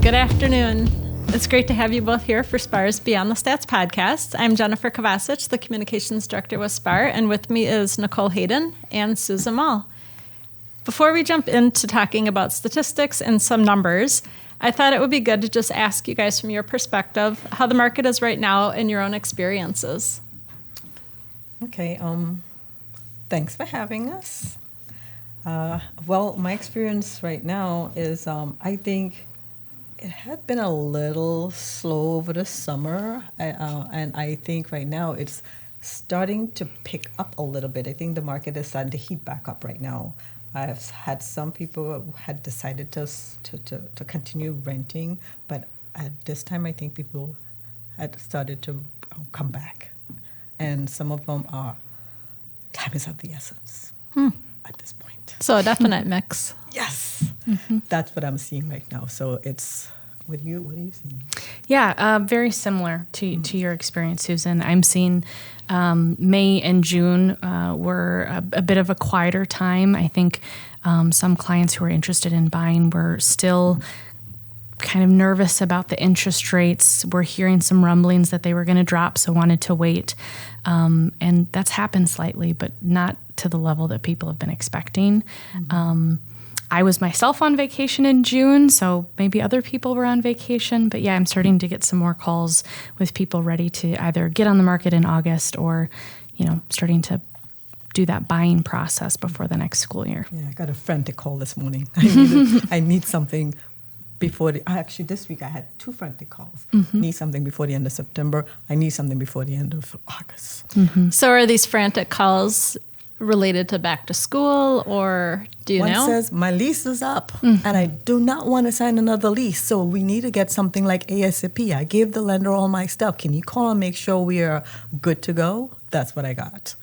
Good afternoon. It's great to have you both here for SPAR's Beyond the Stats podcast. I'm Jennifer Kovacic, the Communications Director with SPAR, and with me is Nicole Hayden and Susan Mall. Before we jump into talking about statistics and some numbers, I thought it would be good to just ask you guys from your perspective how the market is right now and your own experiences. Okay, thanks for having us. Well, my experience right now is I think it had been a little slow over the summer, and I think right now it's starting to pick up a little bit. I think the market is starting to heat back up right now. I've had some people who had decided to continue renting, but at this time I think people had started to come back. And some of them are, time is of the essence at this point. So a definite mix. Yes, that's what I'm seeing right now. So it's, with you, what are you seeing? Yeah, very similar to your experience, Susan. I'm seeing May and June were a bit of a quieter time. I think some clients who are interested in buying were still kind of nervous about the interest rates. We're hearing some rumblings that they were going to drop, so wanted to wait. And that's happened slightly, but not to the level that people have been expecting. I was myself on vacation in June, so maybe other people were on vacation. But yeah, I'm starting to get some more calls with people ready to either get on the market in August or, starting to do that buying process before the next school year. Yeah, I got a frantic call this morning. I need something before actually this week I had 2 frantic calls. Need something before the end of September. I need something before the end of August. So are these frantic calls related to back to school, or do you know? One says, my lease is up, and I do not want to sign another lease, so we need to get something like ASAP. I gave the lender all my stuff. Can you call and make sure we are good to go? That's what I got.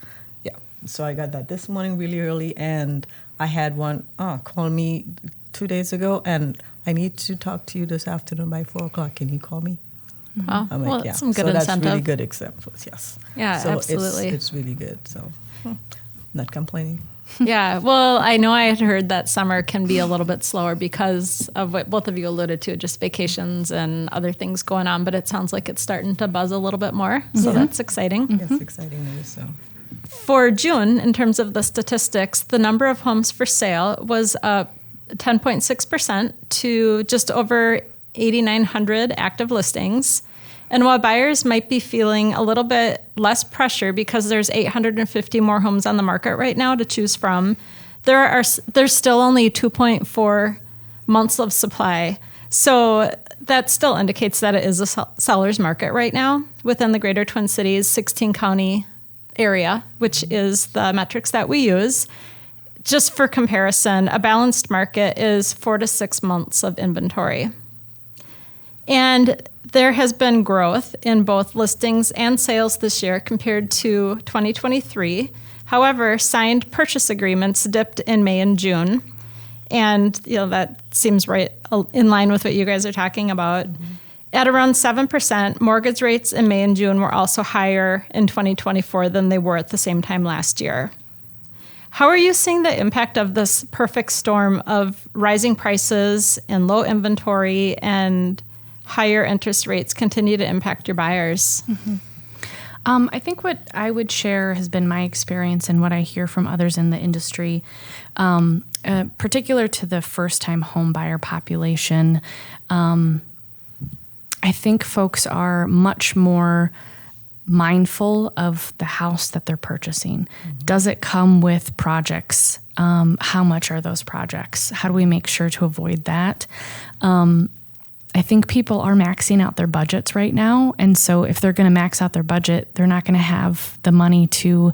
Yeah, so I got that this morning really early, and I had one call me 2 days ago, and I need to talk to you this afternoon by 4 o'clock. Can you call me? Wow, I'm like, well, that's some good so incentive. that's really good examples, yes. Yeah, so absolutely. It's really good, so not complaining. Yeah, well, I know I had heard that summer can be a little bit slower because of what both of you alluded to, just vacations and other things going on, but it sounds like it's starting to buzz a little bit more, so that's exciting. Yes, exciting news, so. For June, in terms of the statistics, the number of homes for sale was up 10.6% to just over 8,900 active listings. And while buyers might be feeling a little bit less pressure because there's 850 more homes on the market right now to choose from, there's still only 2.4 months of supply. So that still indicates that it is a seller's market right now within the Greater Twin Cities 16-county area, which is the metrics that we use. Just for comparison, a balanced market is 4 to 6 months of inventory. And there has been growth in both listings and sales this year compared to 2023. However, signed purchase agreements dipped in May and June. And that seems right in line with what you guys are talking about. At around 7%, mortgage rates in May and June were also higher in 2024 than they were at the same time last year. How are you seeing the impact of this perfect storm of rising prices and low inventory and higher interest rates continue to impact your buyers? I think what I would share has been my experience and what I hear from others in the industry, particular to the first-time home buyer population. I think folks are much more mindful of the house that they're purchasing. Does it come with projects? How much are those projects? How do we make sure to avoid that? I think people are maxing out their budgets right now. And so if they're going to max out their budget, they're not going to have the money to,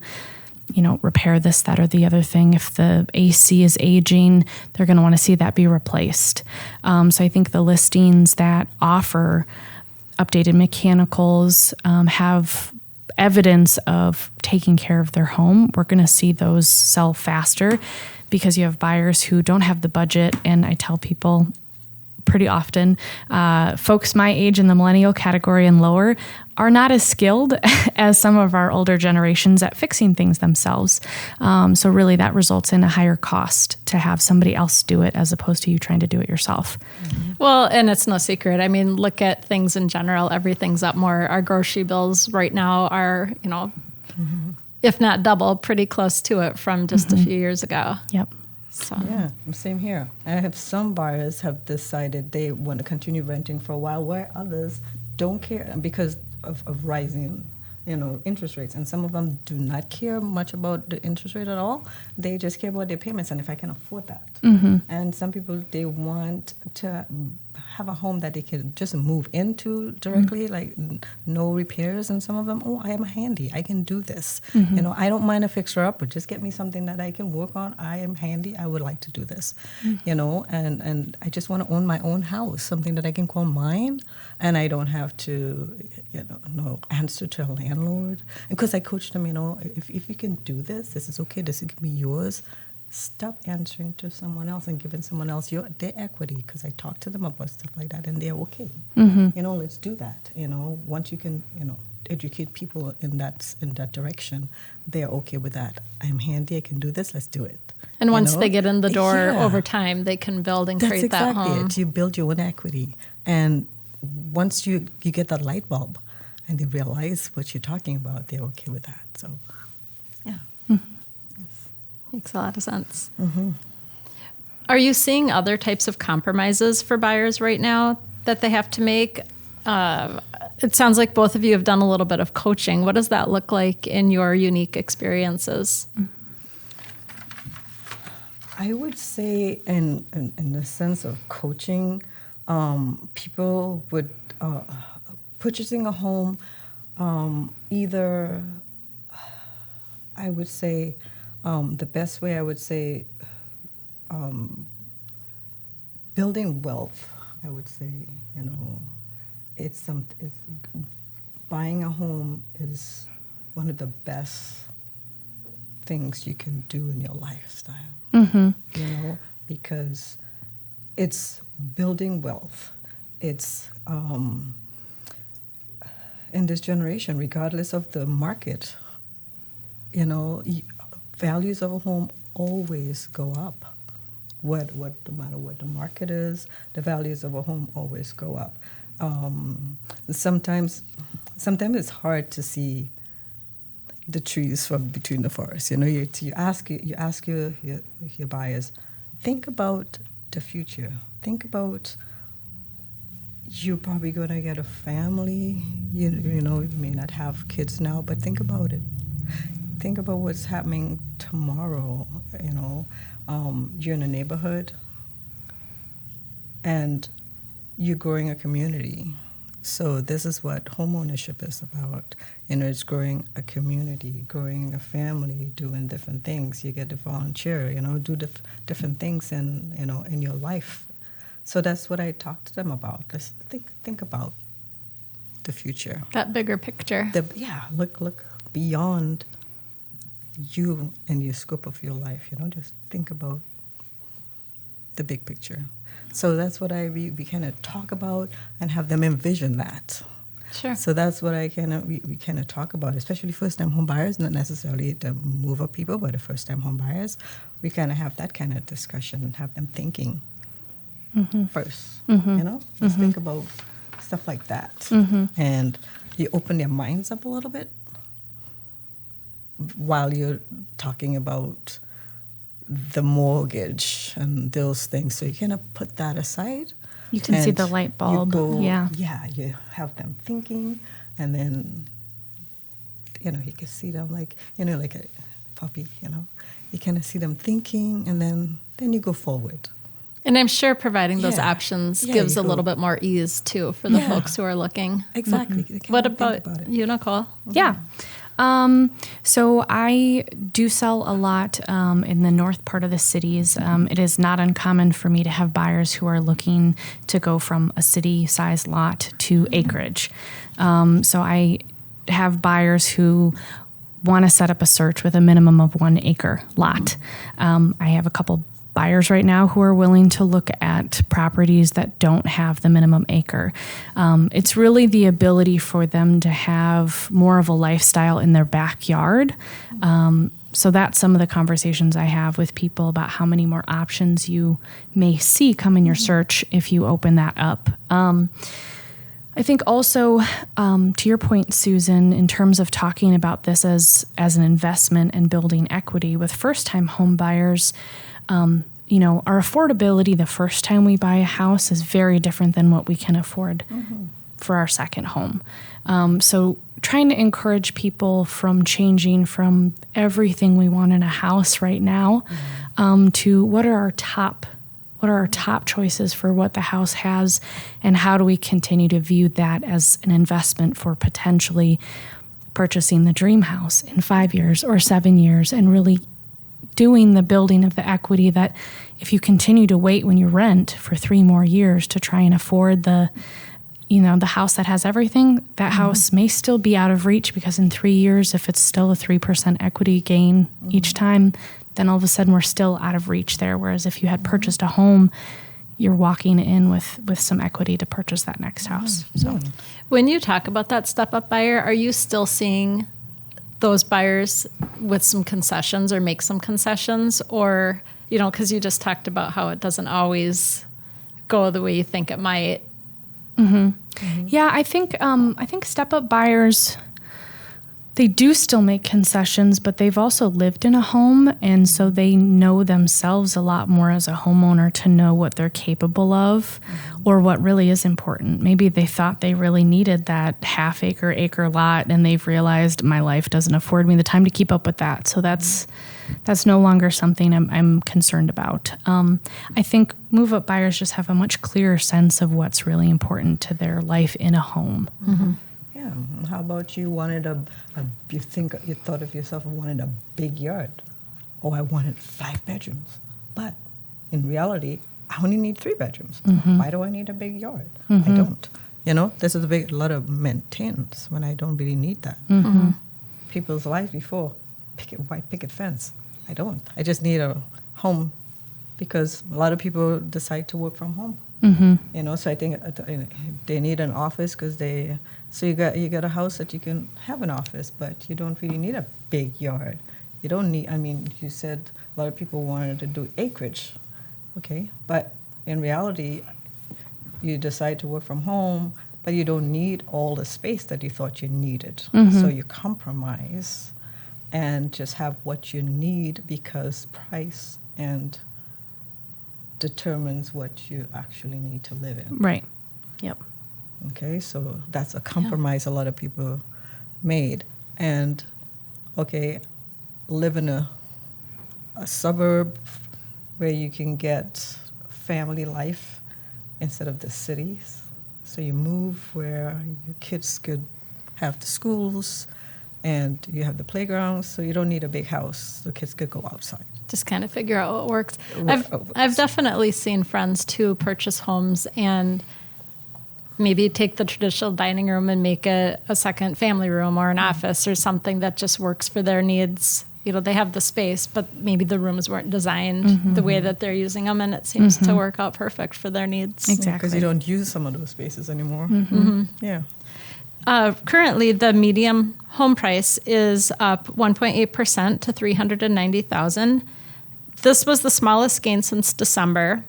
repair this, that, or the other thing. If the AC is aging, they're going to want to see that be replaced. So I think the listings that offer updated mechanicals have evidence of taking care of their home. We're going to see those sell faster because you have buyers who don't have the budget. And I tell people, pretty often. Folks my age in the millennial category and lower are not as skilled as some of our older generations at fixing things themselves. So really that results in a higher cost to have somebody else do it as opposed to you trying to do it yourself. Well, and it's no secret. I mean, look at things in general. Everything's up more. Our grocery bills right now are, if not double, pretty close to it from just a few years ago. Yep. So. Yeah, same here. I have some buyers have decided they want to continue renting for a while, where others don't care because of rising, interest rates. And some of them do not care much about the interest rate at all. They just care about their payments and if I can afford that. And some people, they want to have a home that they can just move into directly, like no repairs. And some of them, I am handy. I can do this. I don't mind a fixer up, but just get me something that I can work on. I am handy. I would like to do this, and I just want to own my own house, something that I can call mine. And I don't have to, no answer to a landlord. Because I coach them, if you can do this is okay. This can be yours. Stop answering to someone else and giving someone else their equity. Because I talk to them about stuff like that, and they're okay. Let's do that. Once you can, educate people in that direction, they're okay with that. I'm handy. I can do this. Let's do it. And once they get in the door, over time, they can build and create that home. That's exactly it. You build your own equity, and once you get that light bulb, and they realize what you're talking about, they're okay with that. So, yeah. Makes a lot of sense. Are you seeing other types of compromises for buyers right now that they have to make? It sounds like both of you have done a little bit of coaching. What does that look like in your unique experiences? I would say in the sense of coaching, people would, purchasing a home, either, I would say, the best way I would say, building wealth, I would say, it's buying a home is one of the best things you can do in your lifestyle, because it's building wealth. It's, in this generation, regardless of the market, values of a home always go up. No matter what the market is, the values of a home always go up. Sometimes it's hard to see the trees from between the forest. You ask your buyers, think about the future. Think about you're probably going to get a family. You may not have kids now, but think about it. Think about what's happening tomorrow. You're in a neighborhood, and you're growing a community. So this is what homeownership is about. It's growing a community, growing a family, doing different things. You get to volunteer, do different things in your life. So that's what I talk to them about. Let's think about the future. That bigger picture. Look beyond you and your scope of your life. Just think about the big picture. So that's what we kind of talk about and have them envision that. Sure. So that's what we kind of talk about, especially first-time home buyers, not necessarily the move-up people, but the first-time home buyers. We kind of have that kind of discussion and have them thinking first. Let's think about stuff like that, and you open their minds up a little bit while you're talking about the mortgage and those things. So you kind of put that aside. You can see the light bulb. You have them thinking, and then, you can see them like a puppy, You kind of see them thinking, and then you go forward. And I'm sure providing those options gives a little bit more ease, too, for the folks who are looking. Exactly. What about you, Nicole? Yeah. So I do sell a lot in the north part of the cities. It is not uncommon for me to have buyers who are looking to go from a city-sized lot to acreage. So I have buyers who want to set up a search with a minimum of 1 acre lot. I have a couple buyers right now who are willing to look at properties that don't have the minimum acre. It's really the ability for them to have more of a lifestyle in their backyard. So that's some of the conversations I have with people about how many more options you may see come in your search if you open that up. I think also, to your point, Susan, in terms of talking about this as an investment and building equity with first-time home buyers, our affordability the first time we buy a house is very different than what we can afford for our second home. So trying to encourage people from changing from everything we want in a house right now to what are our top choices for what the house has, and how do we continue to view that as an investment for potentially purchasing the dream house in 5 years or 7 years, and really doing the building of the equity that if you continue to wait when you rent for 3 more years to try and afford the house that has everything, that house may still be out of reach, because in 3 years, if it's still a 3% equity gain each time, then all of a sudden we're still out of reach there. Whereas if you had purchased a home, you're walking in with some equity to purchase that next house. So When you talk about that step-up buyer, are you still seeing those buyers with some concessions or make some concessions? Or, because you just talked about how it doesn't always go the way you think it might. Yeah, I think step-up buyers, they do still make concessions, but they've also lived in a home, and so they know themselves a lot more as a homeowner to know what they're capable of or what really is important. Maybe they thought they really needed that acre lot, and they've realized my life doesn't afford me the time to keep up with that. So that's no longer something I'm concerned about. I think move-up buyers just have a much clearer sense of what's really important to their life in a home. Yeah. How about you wanted you thought of yourself wanted a big yard? Oh, I wanted 5 bedrooms. But in reality, I only need 3 bedrooms. Why do I need a big yard? I don't. This is a lot of maintenance when I don't really need that. People's lives before, white picket fence. I don't. I just need a home, because a lot of people decide to work from home. So I think they need an office so you got a house that you can have an office, but you don't really need a big yard. You don't need, you said a lot of people wanted to do acreage, okay, but in reality, you decide to work from home, but you don't need all the space that you thought you needed. So you compromise and just have what you need, because price and determines what you actually need to live in. Right. Yep. Okay, so that's a compromise a lot of people made. And, live in a suburb where you can get family life instead of the cities. So you move where your kids could have the schools and you have the playgrounds, so you don't need a big house. The kids could go outside. Just kind of figure out what works. I've definitely seen friends too purchase homes and maybe take the traditional dining room and make it a second family room or an office or something that just works for their needs. They have the space, but maybe the rooms weren't designed the way that they're using them, and it seems to work out perfect for their needs. Exactly. Because you don't use some of those spaces anymore. Yeah. Currently, the median home price is up 1.8% to $390,000. This was the smallest gain since December.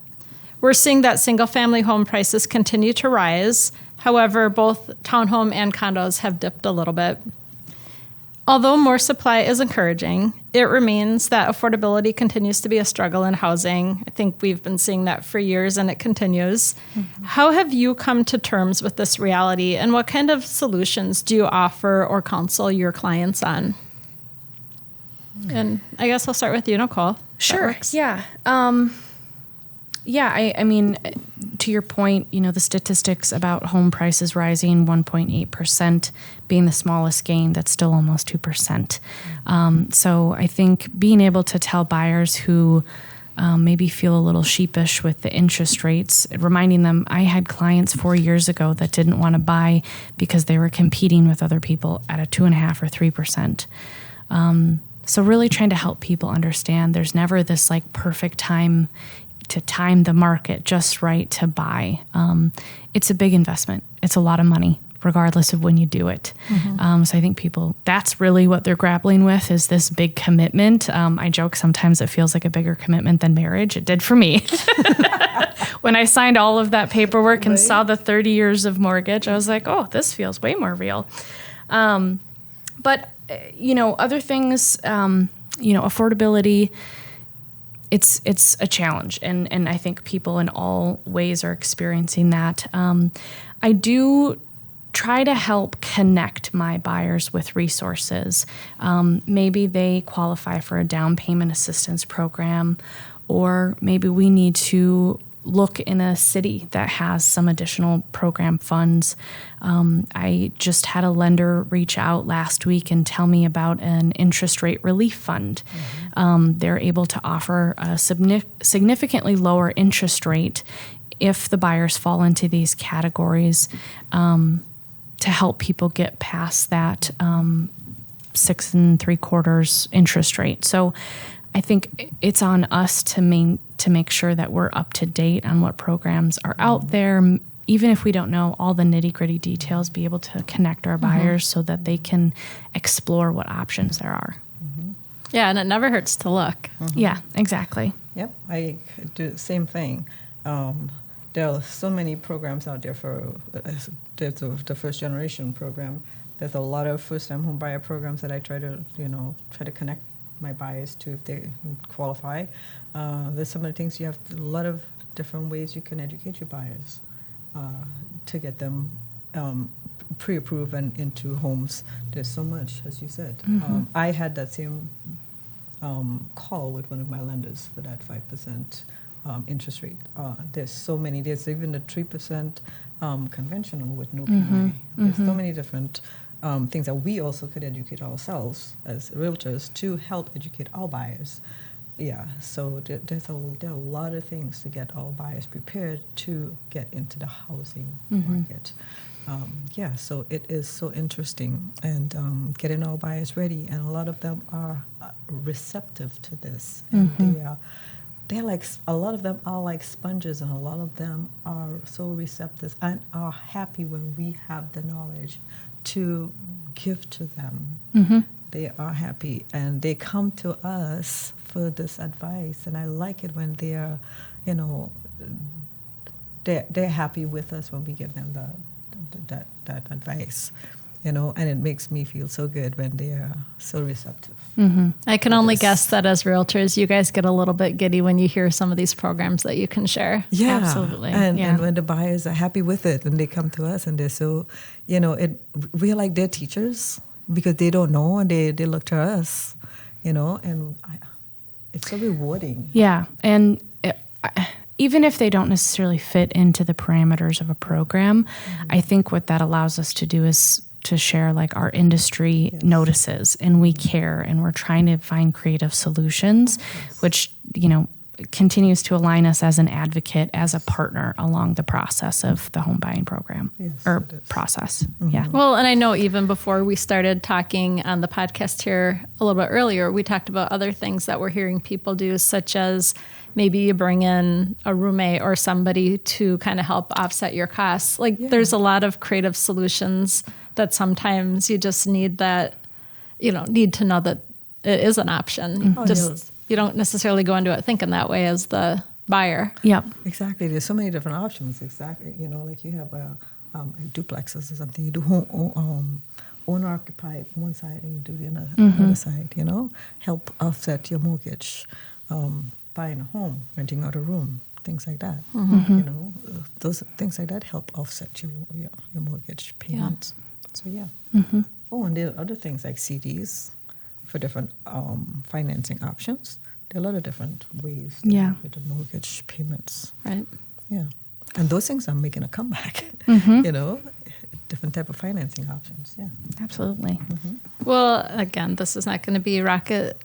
We're seeing that single-family home prices continue to rise. However, both townhome and condos have dipped a little bit. Although more supply is encouraging, it remains that affordability continues to be a struggle in housing. I think we've been seeing that for years, and it continues. How have you come to terms with this reality, and what kind of solutions do you offer or counsel your clients on? And I guess I'll start with you, Nicole. Sure. Yeah. I mean, to your point, the statistics about home prices rising 1.8% being the smallest gain, that's still almost 2%. So I think being able to tell buyers who maybe feel a little sheepish with the interest rates, reminding them, I had clients 4 years ago that didn't want to buy because they were competing with other people at a 2.5% or 3%. So really trying to help people understand there's never this like perfect time to time the market just right to buy. It's a big investment. It's a lot of money, regardless of when you do it. So I think people, that's really what they're grappling with, is this big commitment. I joke sometimes it feels like a bigger commitment than marriage. It did for me. When I signed all of that paperwork and saw the 30 years of mortgage, I was like, oh, this feels way more real. But, other things, affordability, it's a challenge. And I think people in all ways are experiencing that. I do try to help connect my buyers with resources. Maybe they qualify for a down payment assistance program, or maybe we need to look in a city that has some additional program funds. I just had a lender reach out last week and tell me about an interest rate relief fund. They're able to offer a significantly lower interest rate if the buyers fall into these categories, to help people get past that 6 3/4 interest rate. So I think it's on us to make sure that we're up to date on what programs are out there, even if we don't know all the nitty-gritty details, be able to connect our buyers so that they can explore what options there are. Yeah, and it never hurts to look. Yeah, exactly. Yep, I do the same thing. There are so many programs out there for there's the first generation program. There's a lot of first-time home buyer programs that I try to connect my buyers to if they qualify. There's some of the things you have a lot of different ways you can educate your buyers to get them pre-approved and into homes. There's so much, as you said. I had that same call with one of my lenders for that 5% interest rate. There's so many. There's even the 3% conventional with no PI. There's so many different things that we also could educate ourselves as realtors to help educate our buyers. Yeah, so there are a lot of things to get our buyers prepared to get into the housing market. So it is so interesting, and getting our buyers ready, and a lot of them are receptive to this, and they're like, a lot of them are like sponges, and a lot of them are so receptive and are happy when we have the knowledge to give to them. They are happy, and they come to us for this advice, and I like it when they are, they're happy with us when we give them that advice, and it makes me feel so good when they are so receptive. I can only guess that as realtors, you guys get a little bit giddy when you hear some of these programs that you can share. Yeah, absolutely. And when the buyers are happy with it, and they come to us, and they're so, we're like their teachers, because they don't know, and they look to us, and it's so rewarding. Yeah, and even if they don't necessarily fit into the parameters of a program, I think what that allows us to do is to share like our industry notices, and we care, and we're trying to find creative solutions, which, continues to align us as an advocate, as a partner along the process of the home buying program or process. Yeah. Well, and I know even before we started talking on the podcast here a little bit earlier, we talked about other things that we're hearing people do, such as maybe you bring in a roommate or somebody to kind of help offset your costs. There's a lot of creative solutions that sometimes you just need that, need to know that it is an option. You don't necessarily go into it thinking that way as the buyer. Yep. Exactly. There's so many different options. Exactly. Like you have duplexes or something. You do owner occupied one side, and you do the other side. Help offset your mortgage. Buying a home, renting out a room, things like that. Those things like that help offset your mortgage payments. So Oh, and there are other things like CDs for different financing options. There are a lot of different ways with the mortgage payments. Right. Yeah. And those things are making a comeback, different type of financing options. Yeah. Absolutely. Well, again, this is not going to be rocket,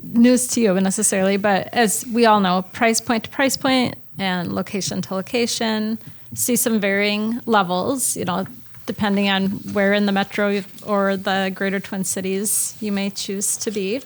news to you necessarily, but as we all know, price point to price point and location to location, see some varying levels. depending on where in the metro or the greater Twin Cities you may choose to be.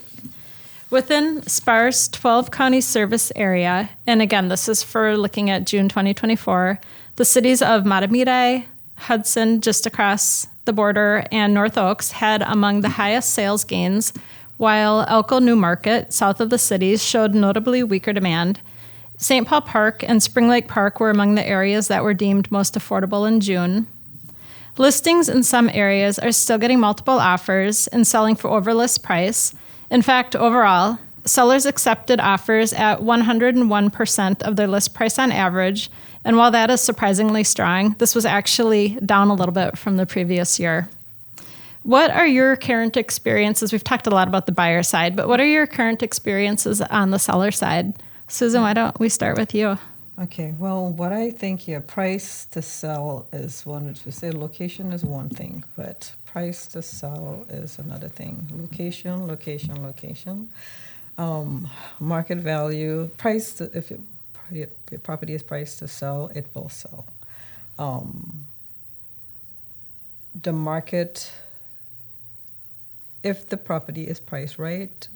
Within SPAR's 12 county service area, and again, this is for looking at June 2024, the cities of Matamidi, Hudson, just across the border, and North Oaks had among the highest sales gains, while Elko New Market, south of the cities, showed notably weaker demand. St. Paul Park and Spring Lake Park were among the areas that were deemed most affordable in June. Listings in some areas are still getting multiple offers and selling for over list price. In fact, overall, sellers accepted offers at 101% of their list price on average, and while that is surprisingly strong, this was actually down a little bit from the previous year. What are your current experiences? We've talked a lot about the buyer side, but what are your current experiences on the seller side? Susan, why don't we start with you? Okay, well, what I think here, price to sell is one, to say location is one thing, but price to sell is another thing. Location. Market value, price, if your property is priced to sell, it will sell. The market, if the property is priced right,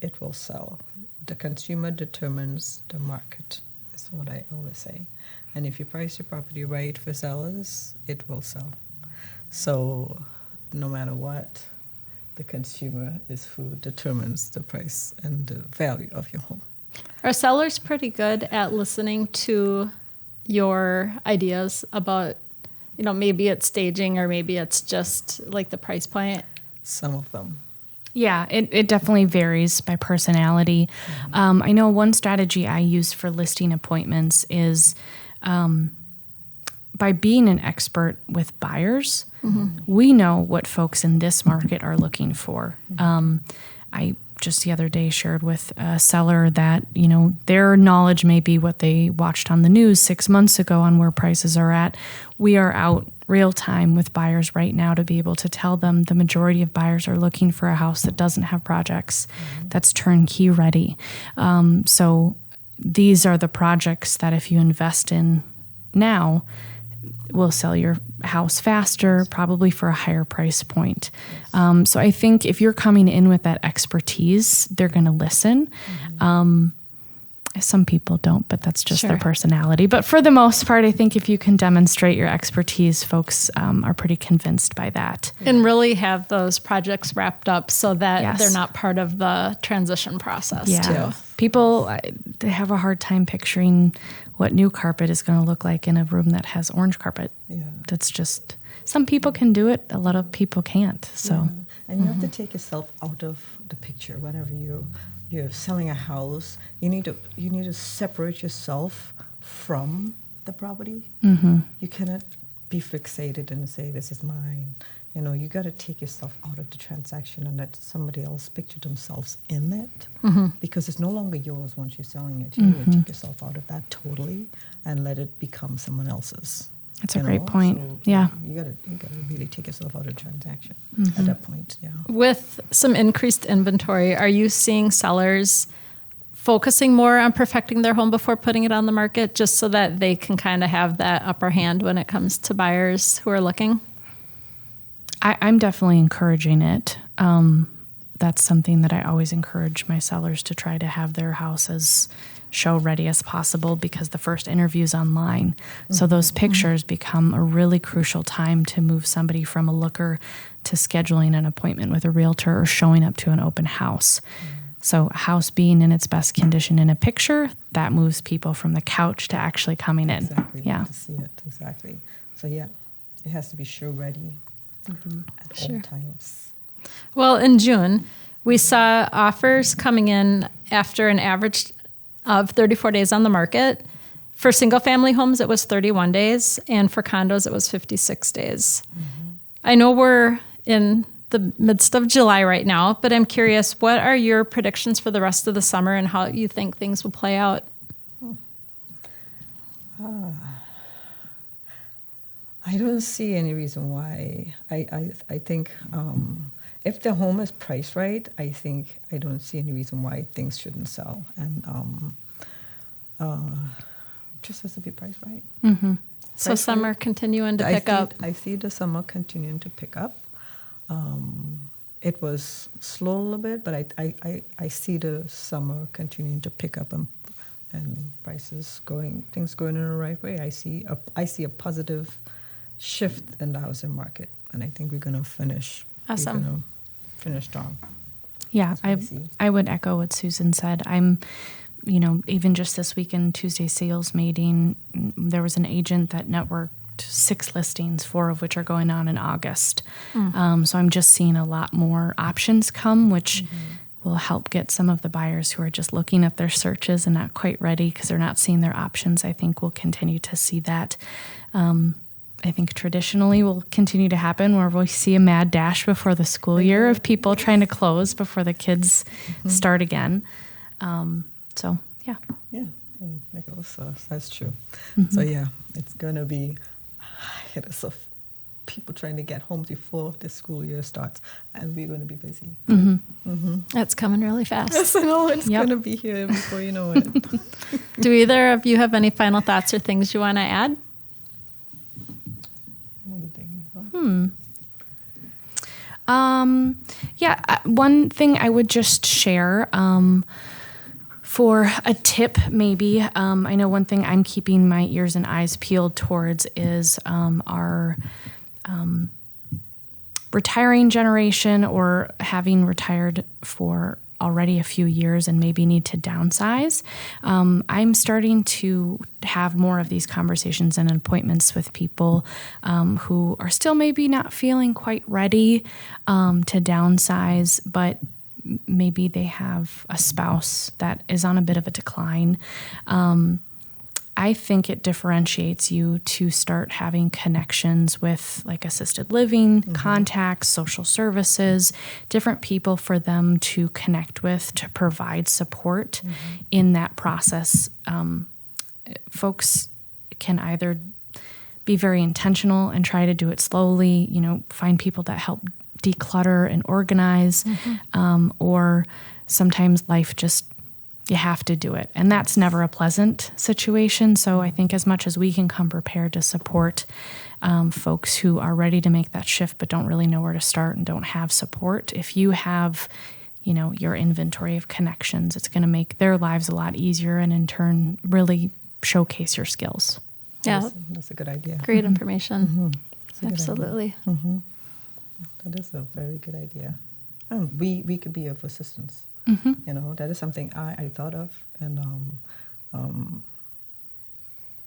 it will sell. The consumer determines the market, is what I always say. And if you price your property right for sellers, it will sell. So no matter what, the consumer is who determines the price and the value of your home. Are sellers pretty good at listening to your ideas about, maybe it's staging or maybe it's just like the price point? Some of them. Yeah, it definitely varies by personality. I know one strategy I use for listing appointments is by being an expert with buyers, we know what folks in this market are looking for. I just the other day shared with a seller that, their knowledge may be what they watched on the news 6 months ago on where prices are at. We are out real time with buyers right now to be able to tell them the majority of buyers are looking for a house that doesn't have projects, that's turnkey ready. So these are the projects that if you invest in now, will sell your house faster, probably for a higher price point. So I think if you're coming in with that expertise, they're going to listen. Some people don't, but that's just their personality. But for the most part, I think if you can demonstrate your expertise, folks are pretty convinced by that. And really have those projects wrapped up so that they're not part of the transition process too. People, they have a hard time picturing what new carpet is going to look like in a room that has orange carpet. Yeah. That's just, some people can do it, a lot of people can't. So, and you have to take yourself out of the picture whenever you're selling a house. You need to separate yourself from the property. You cannot be fixated and say, this is mine. You got to take yourself out of the transaction and let somebody else picture themselves in it, because it's no longer yours once you're selling it. You need to take yourself out of that totally and let it become someone else's. That's a great point. So, yeah. You gotta really take yourself out of the transaction at that point. Yeah. With some increased inventory, are you seeing sellers focusing more on perfecting their home before putting it on the market, just so that they can kind of have that upper hand when it comes to buyers who are looking? I'm definitely encouraging it. That's something that I always encourage my sellers to try to have their house as show ready as possible, because the first interview is online. So those pictures become a really crucial time to move somebody from a looker to scheduling an appointment with a realtor or showing up to an open house. So a house being in its best condition in a picture, that moves people from the couch to actually coming in. Exactly. Yeah. To see it. Exactly. So yeah, it has to be show ready at all times. Well, in June, we saw offers coming in after an average of 34 days on the market. For single-family homes, it was 31 days, and for condos, it was 56 days. I know we're in the midst of July right now, but I'm curious, what are your predictions for the rest of the summer and how you think things will play out? I don't see any reason why. I think if the home is priced right, I don't see any reason why things shouldn't sell. And just has to be priced right. So some are continuing to pick up. I see the summer continuing to pick up. It was slow a little bit, but I see the summer continuing to pick up and things going in the right way. I see a positive shift in the housing market, and I think we're going to finish. Awesome. We're going to finish strong. Yeah, That's what I see. I would echo what Susan said. I'm, even just this weekend, Tuesday sales meeting, there was an agent that networked 6 listings, 4 of which are going on in August. So I'm just seeing a lot more options come, which will help get some of the buyers who are just looking at their searches and not quite ready because they're not seeing their options. I think we'll continue to see that. I think traditionally will continue to happen where we see a mad dash before the school year of people trying to close before the kids start again. So, yeah. Yeah, Nicholas, that's true. So yeah, it's going to be hit us of people trying to get home before the school year starts, and we're going to be busy. It's coming really fast. Yes, I know it's Yep. going to be here before you know it. Do either of you have any final thoughts or things you want to add? What do you think, Nicole? One thing I would just share for a tip, maybe. I know one thing I'm keeping my ears and eyes peeled towards is our retiring generation or having retired for already a few years and maybe need to downsize. I'm starting to have more of these conversations and appointments with people who are still maybe not feeling quite ready to downsize, but maybe they have a spouse that is on a bit of a decline. I think it differentiates you to start having connections with like assisted living, contacts, social services, different people for them to connect with to provide support in that process. Folks can either be very intentional and try to do it slowly, find people that help declutter and organize, or sometimes life just, you have to do it. And that's never a pleasant situation. So I think as much as we can come prepared to support folks who are ready to make that shift but don't really know where to start and don't have support, if you have, your inventory of connections, it's going to make their lives a lot easier and in turn really showcase your skills. Yeah, That's a good idea. great information. That's a good Absolutely. That is a very good idea. And we could be of assistance. That is something I thought of. And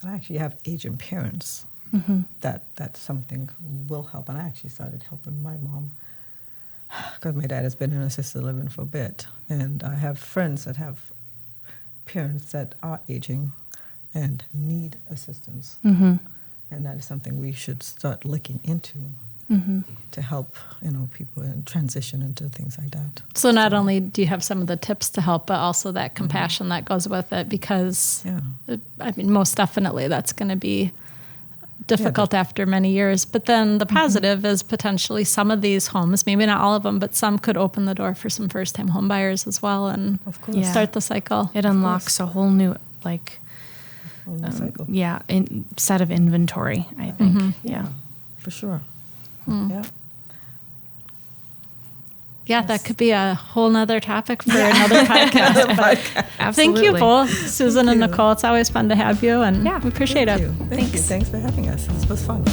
I actually have aging parents. That's something will help. And I actually started helping my mom because my dad has been in assisted living for a bit. And I have friends that have parents that are aging and need assistance. And that is something we should start looking into. To help, people transition into things like that. So not only do you have some of the tips to help, but also that compassion that goes with it because, most definitely that's going to be difficult after many years. But then the positive is potentially some of these homes, maybe not all of them, but some could open the door for some first-time home buyers as well and Of course. start the cycle. It unlocks a whole new, Cycle. set of inventory, I think. Yeah. For sure. Yeah. Yeah, that could be a whole nother topic for another podcast. But thank you Absolutely. both, Susan and you. Nicole. It's always fun to have you, and we appreciate Thank it. you. Thank you. Thanks for having us. This was fun.